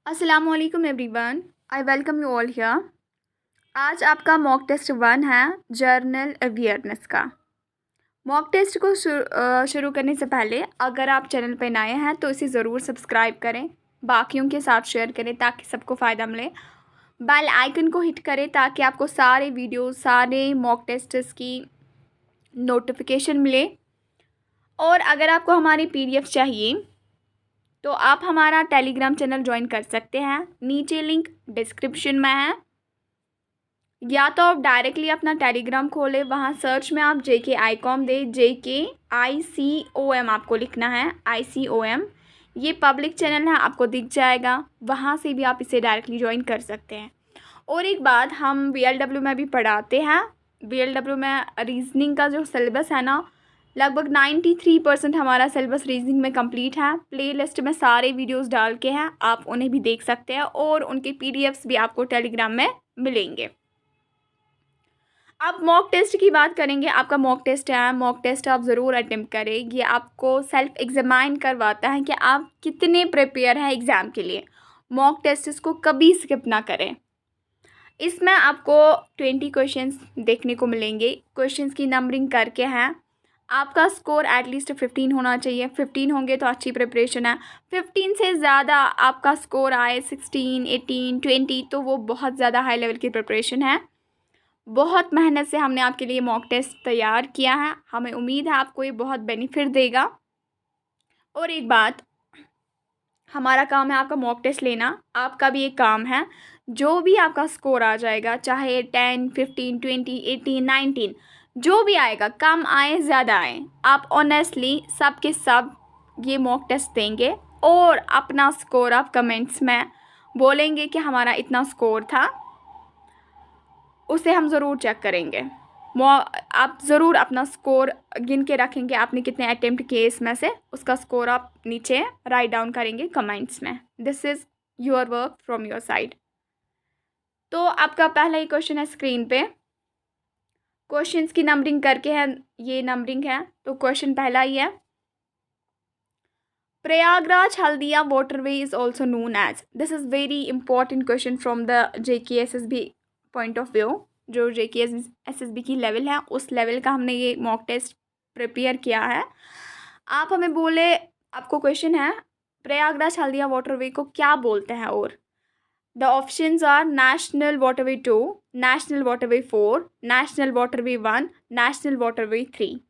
अस्सलामुअलैकुम everyone, I welcome you all here. आज आपका मॉक टेस्ट 1 है जर्नल अवेयरनेस का। मॉक टेस्ट को शुरू करने से पहले अगर आप चैनल पर नए हैं तो इसे ज़रूर सब्सक्राइब करें, बाकियों के साथ शेयर करें ताकि सबको फ़ायदा मिले। बेल आइकन को हिट करें ताकि आपको सारे वीडियोस, सारे मॉक टेस्ट्स की नोटिफिकेशन मिले। और अगर आपको हमारी PDF चाहिए तो आप हमारा टेलीग्राम चैनल ज्वाइन कर सकते हैं, नीचे लिंक डिस्क्रिप्शन में है। या तो आप डायरेक्टली अपना टेलीग्राम खोलें, वहाँ सर्च में आप JKICOM दे, JKICOM आपको लिखना है, ICOM। ये पब्लिक चैनल है, आपको दिख जाएगा, वहाँ से भी आप इसे डायरेक्टली ज्वाइन कर सकते हैं। और एक बात, हम VLW में भी पढ़ाते हैं। VLW में रीजनिंग का जो सिलेबस है ना, लगभग 93% हमारा सिलेबस रीजनिंग में कंप्लीट है। प्लेलिस्ट में सारे वीडियोस डाल के हैं, आप उन्हें भी देख सकते हैं और उनके PDFs भी आपको टेलीग्राम में मिलेंगे। अब मॉक टेस्ट की बात करेंगे। आपका मॉक टेस्ट है, मॉक टेस्ट आप ज़रूर अटेम्प्ट करें। ये आपको सेल्फ एग्जामाइन करवाता है कि आप कितने प्रिपेयर हैं एग्ज़ाम के लिए। मॉक टेस्ट को कभी स्किप ना करें। इसमें आपको 20 क्वेश्चंस देखने को मिलेंगे। क्वेश्चंस की नंबरिंग करके हैं। आपका स्कोर एटलीस्ट 15 होना चाहिए। 15 होंगे तो अच्छी प्रिपरेशन है। 15 से ज़्यादा आपका स्कोर आए 16, 18, 20 तो वो बहुत ज़्यादा हाई लेवल की प्रिपरेशन है। बहुत मेहनत से हमने आपके लिए मॉक टेस्ट तैयार किया है। हमें उम्मीद है आपको ये बहुत बेनिफिट देगा। और एक बात, हमारा काम है आपका मॉक टेस्ट लेना, आपका भी एक काम है। जो भी आपका स्कोर आ जाएगा, चाहे 10, 15, 20, 18, 19, जो भी आएगा, कम आए ज़्यादा आए, आप ऑनेस्टली सब के सब ये मॉक टेस्ट देंगे और अपना स्कोर आप कमेंट्स में बोलेंगे कि हमारा इतना स्कोर था। उसे हम ज़रूर चेक करेंगे। आप ज़रूर अपना स्कोर गिन के रखेंगे, आपने कितने अटेम्प्ट किए इसमें से, उसका स्कोर आप नीचे राइट डाउन करेंगे कमेंट्स में। This is your work from your side. तो आपका पहला ही क्वेश्चन है स्क्रीन पे। क्वेश्चंस की नंबरिंग करके है, ये नंबरिंग है। तो क्वेश्चन पहला ही है, Prayagraj Haldia waterway is also known as. This is very important question from the JKSSB point of view. जो JKSSB की लेवल है, उस लेवल का हमने ये मॉक टेस्ट प्रिपेयर किया है। आप हमें बोले, आपको क्वेश्चन है प्रयागराज हल्दिया वाटरवे को क्या बोलते हैं। और the options are national waterway 2, national waterway 4, national waterway 1, national waterway 3।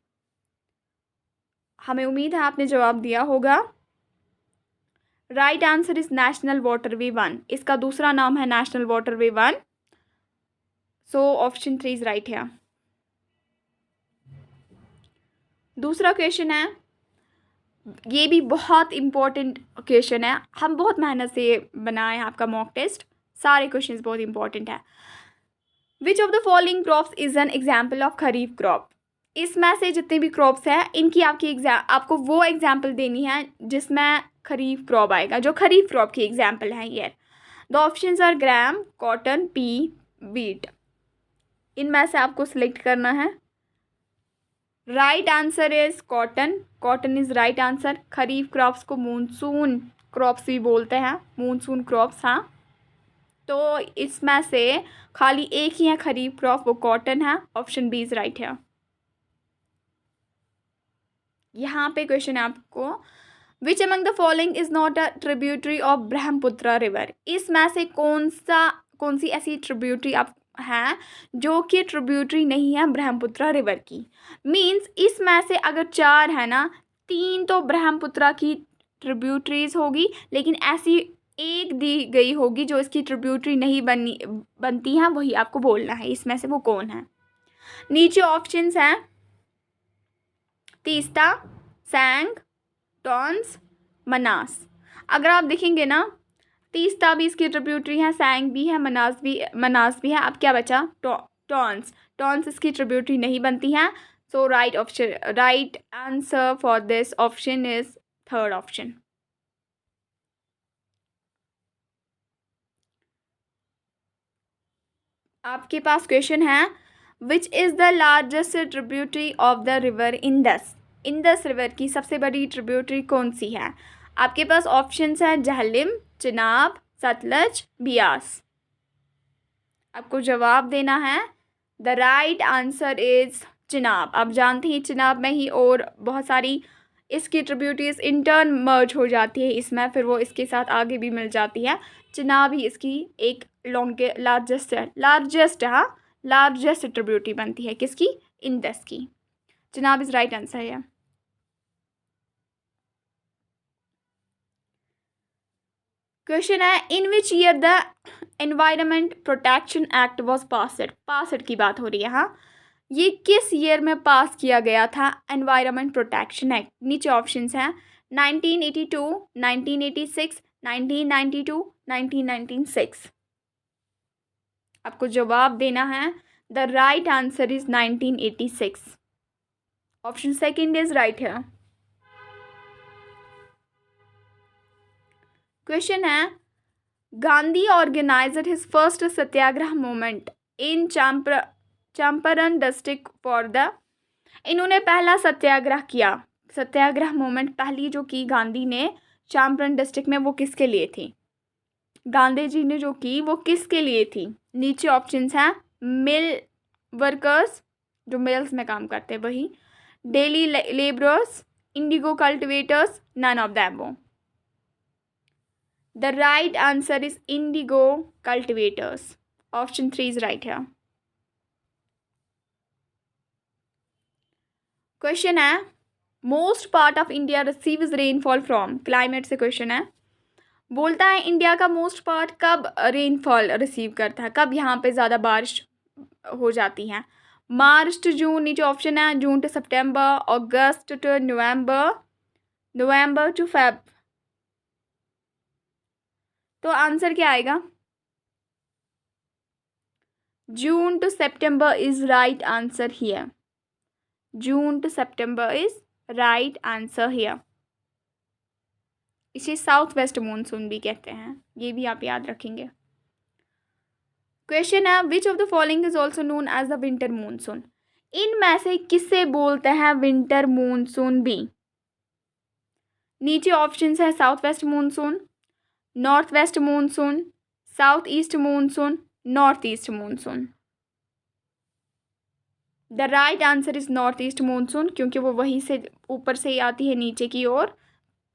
हमें उम्मीद है आपने जवाब दिया होगा। Right answer is national waterway 1। इसका दूसरा नाम है national waterway 1। So option 3 is right है। दूसरा क्वेश्चन है, ये भी बहुत इंपॉर्टेंट क्वेश्चन है। हम बहुत मेहनत से बनाए हैं आपका मॉक टेस्ट, सारे क्वेश्चंस बहुत इंपॉर्टेंट है। Which of the following crops is an example of kharif crop. इसमें से जितने भी क्रॉप्स हैं, इनकी आपको वो एग्जाम्पल देनी है जिसमें खरीफ क्रॉप आएगा, जो खरीफ क्रॉप की एग्जाम्पल है ये। The options are gram, cotton, pea, wheat. इनमें से आपको सिलेक्ट करना है। Right answer is cotton. Cotton is right answer. Kharif crops को मूनसून क्रॉप्स भी बोलते हैं, मूनसून क्रॉप्स। हाँ, तो इसमें से खाली एक ही है खरीफ क्रॉप, वो कॉटन है। ऑप्शन बी इज राइट है। यहाँ पे क्वेश्चन है आपको, which among the following is not a tributary of Brahmaputra river. इसमें से कौन सी ऐसी ट्रिब्यूटरी आप है जो कि ट्रिब्यूटरी नहीं है ब्रह्मपुत्र रिवर की। मीन्स इसमें से अगर 4 है ना, 3 तो ब्रह्मपुत्र की ट्रिब्यूटरीज होगी, लेकिन ऐसी एक दी गई होगी जो इसकी ट्रिब्यूटरी नहीं बनती हैं, वही आपको बोलना है इसमें से वो कौन है। नीचे ऑप्शंस हैं तीस्ता, सैंग, टॉन्स, मनास। अगर आप देखेंगे ना, तीस्ता भी इसकी ट्रिब्यूटरी है, सैंग भी है, मनास भी है। अब क्या बचा? टॉन्स। टॉन्स इसकी ट्रिब्यूटरी नहीं बनती हैं। So right answer for this option is third option. आपके पास क्वेश्चन है, which is the largest tributary of the river Indus. Indus river की सबसे बड़ी ट्रिब्यूटरी कौन सी है? आपके पास ऑप्शंस हैं जहलिम, चिनाब, सतलज, बियास। आपको जवाब देना है। The right answer is Chenab. आप जानते हैं चिनाब में ही और बहुत सारी इसकी ट्रिब्यूटरीज इंटर्न मर्ज हो जाती है इसमें, फिर वो इसके साथ आगे भी मिल जाती है। चिनाब ही इसकी एक लार्जेस्ट हाँ लार्जेस्ट ट्रिब्यूटरी बनती है किसकी, इंडस की। चिनाब इज राइट आंसर है। क्वेश्चन है in which year the environment protection act was passed की बात हो रही है। हाँ, ये किस ईयर में पास किया गया था एनवायरमेंट प्रोटेक्शन एक्ट। नीचे ऑप्शंस हैं 1982, 1986, 1992, 1996। आपको जवाब देना है। The right answer is 1986। Option second is right है। क्वेश्चन है Gandhi organised his first satyagraha movement in Champaran district for the. इन्होंने पहला सत्याग्रह किया, सत्याग्रह मूवमेंट पहली जो की गांधी ने चंपारण डिस्ट्रिक्ट में, वो किसके लिए थी? गांधी जी ने जो की वो किसके लिए थी? नीचे ऑप्शंस हैं मिल वर्कर्स, जो मिल्स में काम करते हैं वही, daily labourers, indigo cultivators, none of the above. The right answer is indigo cultivators. Option 3 is right here. Question है most part of India receives rainfall from। climate से क्वेश्चन है, बोलता है इंडिया का मोस्ट पार्ट कब rainfall receive करता है, कब यहाँ पे ज़्यादा बारिश हो जाती है? मार्च टू जून, नीचे ऑप्शन है June to September, August to November, November to Feb. तो आंसर क्या आएगा? June to September is right answer here. June to September is right answer here. इसे साउथ वेस्ट मानसून भी कहते हैं, ये भी आप याद रखेंगे। क्वेश्चन है which of the following is also known as the winter monsoon. इनमें से किसे बोलते हैं विंटर मानसून भी? नीचे ऑप्शंस है south west monsoon, north west monsoon, south east monsoon, north east monsoon. The right answer is north east monsoon, क्योंकि वो वहीं से ऊपर से ही आती है नीचे की ओर।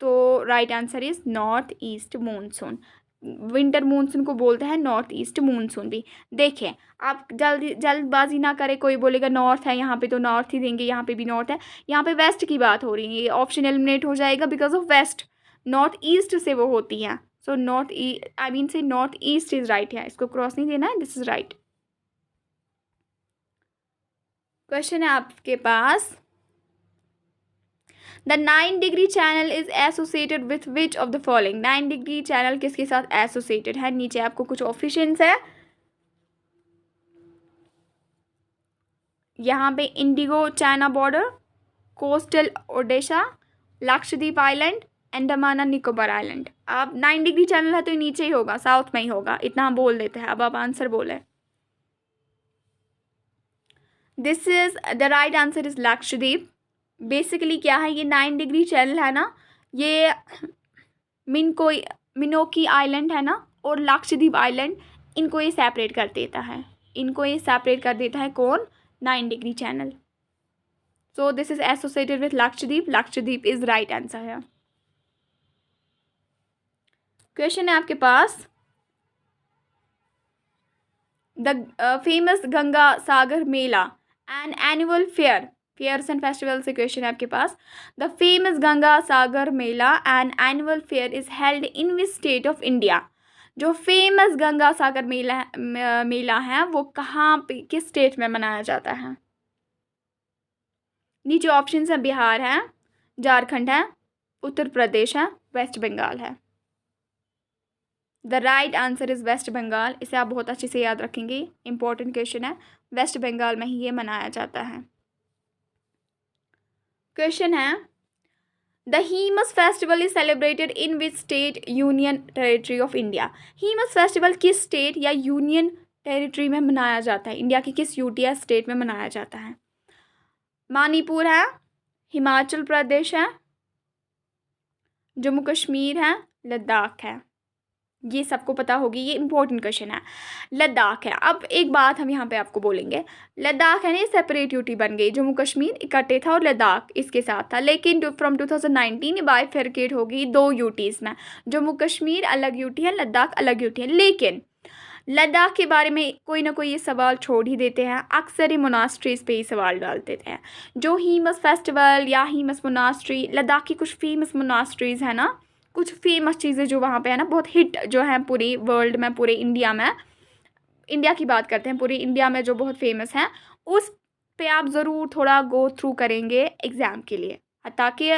तो right answer is north east monsoon. Winter monsoon को बोलते हैं नॉर्थ ईस्ट मानसून भी। देखिए आप जल्दबाजी ना करें, कोई बोलेगा नॉर्थ है यहाँ पे तो नॉर्थ ही देंगे, यहाँ पे भी नॉर्थ है, यहाँ पे वेस्ट की बात हो रही है, ये ऑप्शन एलिमिनेट हो जाएगा because of west. North east से वो होती है, सो नॉर्थ आई मीन से नॉर्थ ईस्ट इज राइट है, इसको क्रॉस नहीं देना है, दिस इज राइट। क्वेश्चन है आपके पास the 9 degree channel is associated with which of the following. 9 degree channel किसके साथ एसोसिएटेड है? नीचे आपको कुछ ऑप्शंस है, यहाँ पे Indigo China border, coastal Odisha, Lakshadweep island, Andaman and Nicobar island. आप 9 डिग्री चैनल है तो नीचे ही होगा, साउथ में ही होगा, इतना हम बोल देते हैं। अब आप आंसर बोले। This is the right answer is Lakshadweep. Basically क्या है, ये 9 डिग्री चैनल है ना, ये मिनोकी आइलैंड है ना और लक्षद्वीप आइलैंड, इनको ये सेपरेट कर देता है, इनको ये सेपरेट कर देता है कौन? 9 degree channel. So this is associated with Lakshadweep. Lakshadweep is right answer है। क्वेश्चन है आपके पास the famous Ganga Sagar Mela an annual fair, fairs and festival से क्वेश्चन है आपके पास। The famous Ganga Sagar Mela and annual fair is held in which state of India. जो famous Ganga Sagar Mela है वो कहाँ पे, किस स्टेट में मनाया जाता है? नीचे ऑप्शन है बिहार है, झारखंड है, उत्तर प्रदेश है, वेस्ट बंगाल है। The right answer is West Bengal. इसे आप बहुत अच्छे से याद रखेंगे, इंपॉर्टेंट क्वेश्चन है। वेस्ट बंगाल में ही ये मनाया जाता है। क्वेश्चन है the Hemis festival is celebrated in which state union territory of India. Hemis festival किस स्टेट या यूनियन टेरिटरी में मनाया जाता है? इंडिया के किस यूटी या स्टेट में मनाया जाता है? मणिपुर है, हिमाचल प्रदेश है, जम्मू कश्मीर है, लद्दाख है। ये सबको पता होगी, ये इंपॉर्टेंट क्वेश्चन है। लद्दाख है, अब एक बात हम यहाँ पे आपको बोलेंगे, लद्दाख है ना, सेपरेट यूटी बन गई, जम्मू कश्मीर इकट्ठे था और लद्दाख इसके साथ था, लेकिन फ्रॉम 2019 ये बाइफरकेट होगी 2 यूटीज़ में, जम्मू कश्मीर अलग यूटी है, लद्दाख अलग यूटी है। लेकिन लद्दाख के बारे में कोई ना कोई ये सवाल छोड़ ही देते हैं, अक्सर ही मोनास्ट्रीज़ पे ही सवाल डाल देते हैं, जो हीमस फेस्टिवल या हीमस मोनास्ट्री, लद्दाख की कुछ फेमस मोनास्ट्रीज़ है ना, कुछ फेमस चीज़ें जो वहाँ पे है ना, बहुत हिट जो है पूरी वर्ल्ड में, पूरे इंडिया में, इंडिया की बात करते हैं, पूरी इंडिया में जो बहुत फेमस हैं, उस पे आप ज़रूर थोड़ा गो थ्रू करेंगे एग्ज़ाम के लिए। ताकि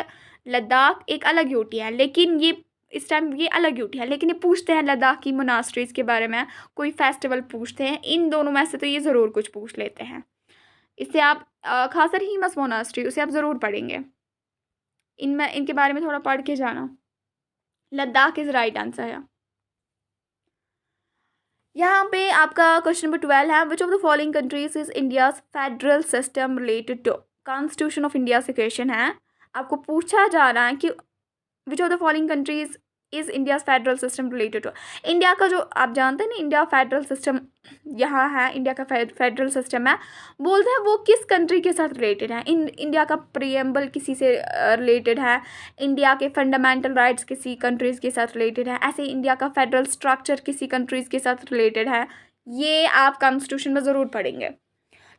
लद्दाख एक अलग यूटी है, लेकिन ये इस टाइम ये अलग यूटी है, लेकिन ये पूछते हैं लद्दाख की मोनास्ट्रीज़ के बारे में, कोई फेस्टिवल पूछते हैं, इन दोनों में से तो ये ज़रूर कुछ पूछ लेते हैं। इससे आप खासकर हीमस मोनास्ट्री, उसे आप ज़रूर पढ़ेंगे, इनमें इनके बारे में थोड़ा पढ़ के जाना। लद्दाख इज़ राइट आंसर है। यहाँ पे आपका क्वेश्चन नंबर 12 है, which of the following countries is India's federal system related to, constitution of India से क्वेश्चन है, आपको पूछा जा रहा है कि which of the following countries is India's federal system related to. India का जो आप जानते हैं ना, इंडिया फेडरल सिस्टम यहाँ है, इंडिया का फेडरल सिस्टम है, बोलते हैं वो किस कंट्री के साथ रिलेटेड है। इंडिया का प्रीएम्बल किसी से रिलेटेड है, इंडिया के फंडामेंटल राइट्स किसी कंट्रीज़ के साथ रिलेटेड है, ऐसे इंडिया का फेडरल स्ट्रक्चर किसी कंट्रीज़ के साथ रिलेटेड है, ये आप कॉन्स्टिट्यूशन में ज़रूर पढ़ेंगे।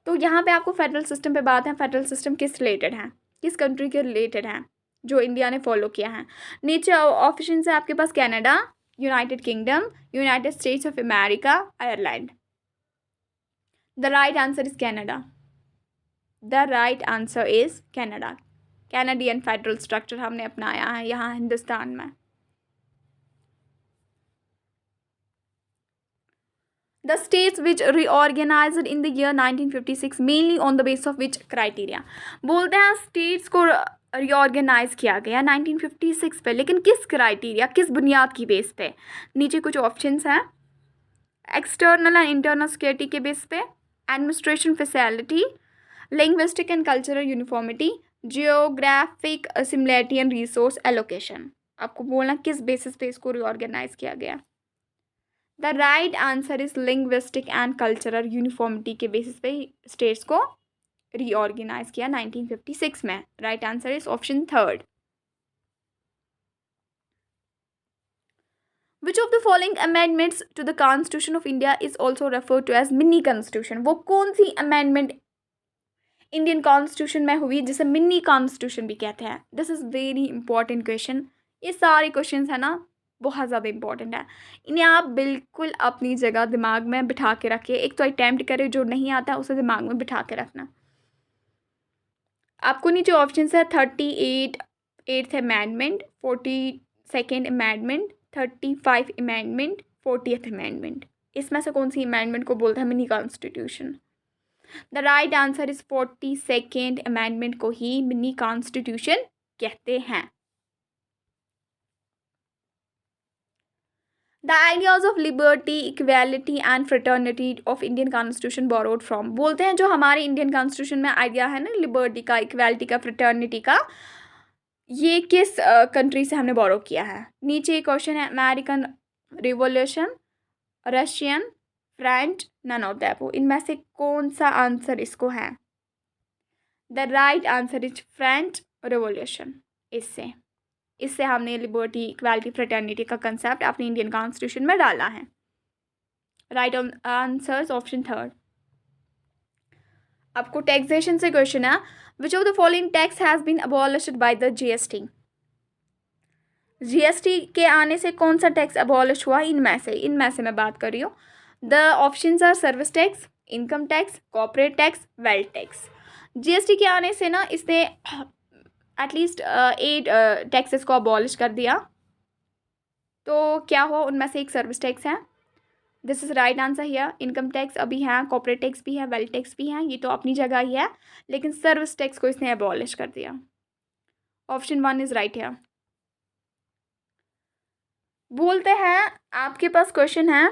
तो यहाँ पे आपको फेडरल सिस्टम पे बात है, फेडरल सिस्टम किस रिलेटेड है, किस कंट्री के रिलेटेड है, जो इंडिया ने फॉलो किया है। नीचे ऑप्शन है आपके पास, Canada, United Kingdom, United States of America, Ireland. The right answer is Canada, the right answer is Canada. Canadian federal structure हमने अपनाया है यहाँ हिंदुस्तान में। The states which reorganized in the year 1956 mainly on the basis of which criteria, बोलते हैं states को reorganise किया गया 1956 पे, लेकिन किस क्राइटेरिया, किस बुनियाद की बेस पे। नीचे कुछ ऑप्शंस हैं, एक्सटर्नल एंड इंटरनल सिक्योरिटी के बेस पे, administration facility, linguistic and cultural uniformity, geographic similarity and resource allocation. आपको बोलना किस बेसिस पे इसको रीऑर्गेनाइज किया गया। The right answer is linguistic and cultural uniformity के बेसिस पे स्टेट्स को रीऑर्गेनाइज किया 1956 में। Right answer is option 3rd। Which of the following amendments to the constitution of India is also referred to as mini constitution, वो कौन सी amendment Indian constitution में हुई जिसे मिनी कॉन्स्टिट्यूशन भी कहते हैं। This is very important question, ये सारे क्वेश्चन है ना बहुत ज़्यादा इंपॉर्टेंट है, इन्हें आप बिल्कुल अपनी जगह दिमाग में बिठा के रखिए। एक तो अटैम्प्ट करें, जो नहीं आता उसे दिमाग में बिठा के रखना। आपको नीचे ऑप्शन है 38th amendment, 42nd amendment, 35 amendment, 40th amendment. इसमें से कौन सी अमेंडमेंट को बोलते हैं mini constitution. The right answer is 42nd amendment को ही मिनी कॉन्स्टिट्यूशन कहते हैं। The ideas of liberty, equality and fraternity of Indian Constitution borrowed from, बोलते हैं जो हमारे इंडियन कॉन्स्टिट्यूशन में आइडिया है ना लिबर्टी का, इक्वालिटी का, फ्रेटर्निटी का, ये किस कंट्री से हमने बोरो किया है। नीचे क्वेश्चन है, American revolution, Russian, French, none of the above, इनमें से कौन सा आंसर इसको है। The right answer is French revolution. इससे हमने लिबर्टी, इक्वालिटी, फ्रेटर्निटी का कंसेप्ट अपने इंडियन कॉन्स्टिट्यूशन में डाला है। Right answer option 3rd। आपको टैक्सेशन से क्वेश्चन है, which of the following tax has been abolished by the GST. GST के आने से कौन सा टैक्स अबॉलिश हुआ, इनमें से मैं बात कर रही हूँ। The options are service tax, income tax, corporate tax, wealth tax. GST के आने से ना इसने एटलीस्ट 8 टैक्सेस को अबॉलिश कर दिया। तो क्या हुआ, उनमें से एक सर्विस टैक्स है। This is right answer here. Income tax अभी है, कॉर्पोरेट टैक्स भी है, वेल्थ टैक्स भी है, ये तो अपनी जगह ही है, लेकिन सर्विस टैक्स को इसने अबॉलिश कर दिया। Option 1 is right here. बोलते हैं आपके पास क्वेश्चन है,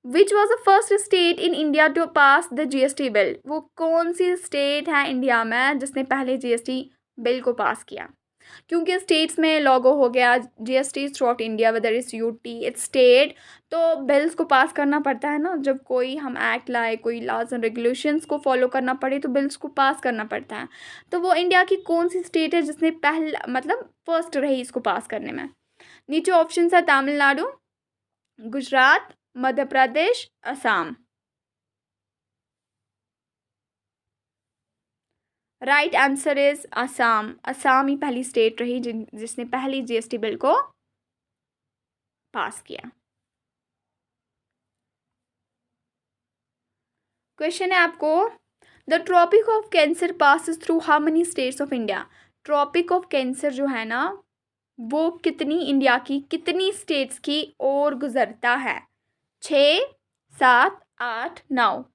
which was the first state in India to pass the GST bill, वो कौन सी स्टेट है इंडिया में जिसने पहले जीएसटी बिल को पास किया। क्योंकि स्टेट्स में लोगो हो गया, GST throughout India whether is UT it's state, तो बिल्स को पास करना पड़ता है ना। जब कोई हम एक्ट लाए, कोई लॉज एंड रेगुलेशंस को फॉलो करना पड़े तो बिल्स को पास करना पड़ता है। तो वो इंडिया की कौन सी स्टेट है जिसने पहला मतलब फर्स्ट रही इसको पास करने में? नीचे ऑप्शन है Tamil Nadu, Gujarat, Madhya Pradesh, Assam. Right answer is Assam. Assam ही पहली स्टेट रही जिसने पहली जीएसटी बिल को पास किया। क्वेश्चन है आपको, the tropic of cancer passes through how many states of India? Tropic of cancer जो है ना वो कितनी इंडिया की कितनी स्टेट्स की ओर गुजरता है? 6, 7, 8, 9।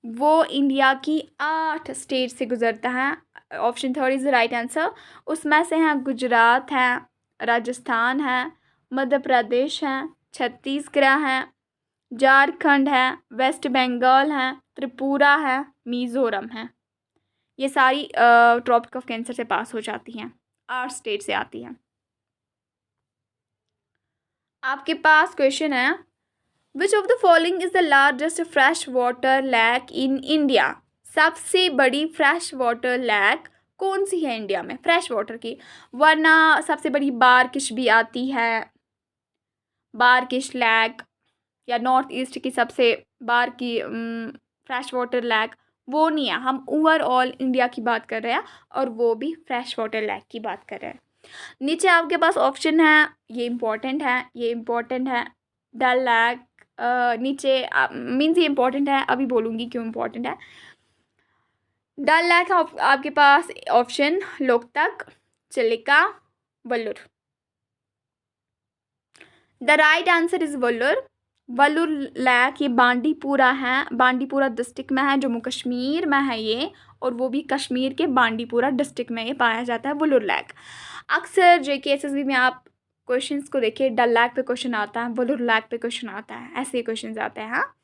वो इंडिया की 8 स्टेट से गुजरता है। Option third is the right answer. उसमें से हैं गुजरात है, राजस्थान है, मध्य प्रदेश है, छत्तीसगढ़ है, झारखंड है, वेस्ट बंगाल है, त्रिपुरा है, मिज़ोरम है। ये सारी ट्रॉपिक ऑफ कैंसर से पास हो जाती हैं, 8 स्टेट से आती हैं। आपके पास क्वेश्चन है, which of the following is the largest fresh water lake in India? सबसे बड़ी फ्रेश वाटर लैक कौन सी है इंडिया में फ्रेश वाटर की? वरना सबसे बड़ी बारकिश भी आती है, बारकिश लैक, या नॉर्थ ईस्ट की सबसे बार की फ्रेश वाटर लैक, वो नहीं है। हम ओवरऑल इंडिया की बात कर रहे हैं और वो भी फ्रेश वाटर लैक की बात कर रहे हैं। नीचे आपके पास ऑप्शन है, ये इम्पोर्टेंट है, ये इम्पोर्टेंट है। डल लैक, नीचे मीन्स ये इम्पोर्टेंट है, अभी बोलूँगी क्यों इम्पोर्टेंट है। डल लैक आपके पास option Loktak, Chilika, Wular. The right answer is Wular. Wular lake ये बांडीपुरा है, बांडीपुरा डिस्ट्रिक्ट में है, जम्मू कश्मीर में है ये, और वो भी कश्मीर के बांडीपुरा डिस्ट्रिक्ट में ये पाया जाता है वल्लूर लैक। अक्सर जेकेएसएसबी में आप क्वेश्चंस को देखिए, डल लैक पे क्वेश्चन आता है, वल्लूर लैक पे क्वेश्चन आता है, ऐसे क्वेश्चन आते हैं। हाँ,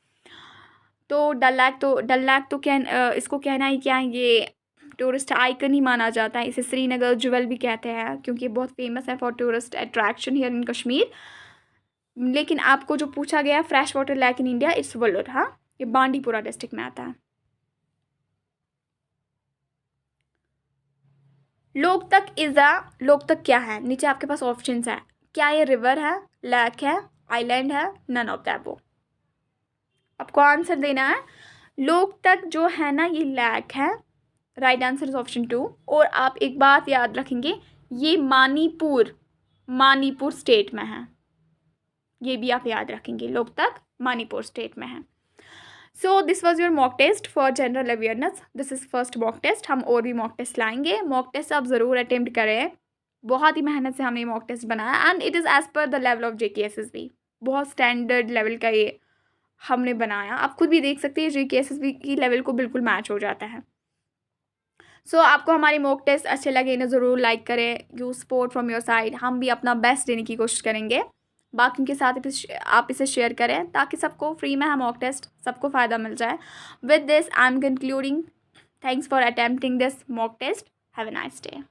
तो डल लैक तो इसको कहना ही क्या है, ये टूरिस्ट आइकन ही माना जाता है। इसे श्रीनगर ज्वेल भी कहते हैं क्योंकि बहुत फेमस है for tourist attraction here in Kashmir. लेकिन आपको जो पूछा गया fresh water lake in India, it's Wular. हाँ, ये बांडीपुरा डिस्ट्रिक्ट में आता है। लोकतक क्या है? नीचे आपके पास ऑप्शंस है, क्या ये रिवर है, लैक है, आइलैंड है, नन ऑफ द अबव। आपको आंसर देना है। लोकतक जो है ना ये लैक है, राइट आंसर इज ऑप्शन 2। और आप एक बात याद रखेंगे, ये मणिपुर स्टेट में है, ये भी आप याद रखेंगे, लोकतक मणिपुर स्टेट में है। So this was your mock test for general awareness. This is first mock test. हम और भी मॉक टेस्ट लाएंगे। मॉक टेस्ट आप ज़रूर अटेम्प्ट करें, बहुत ही मेहनत से हमने मॉक टेस्ट बनाया and it is as per the level of JKSSB. बहुत स्टैंडर्ड लेवल का ये हमने बनाया, आप खुद भी देख सकते हैं जेकेएसएसबी की लेवल को बिल्कुल मैच हो जाता है। सो आपको हमारे मॉक टेस्ट अच्छे लगे इन्हें ज़रूर लाइक करें, you support from your side. हम भी अपना बेस्ट देने की कोशिश करेंगे, बाकियों के साथ आप इसे शेयर करें ताकि सबको फ्री में है मॉक टेस्ट, सबको फ़ायदा मिल जाए। With this I am concluding, thanks for attempting this mock test. Have a nice day.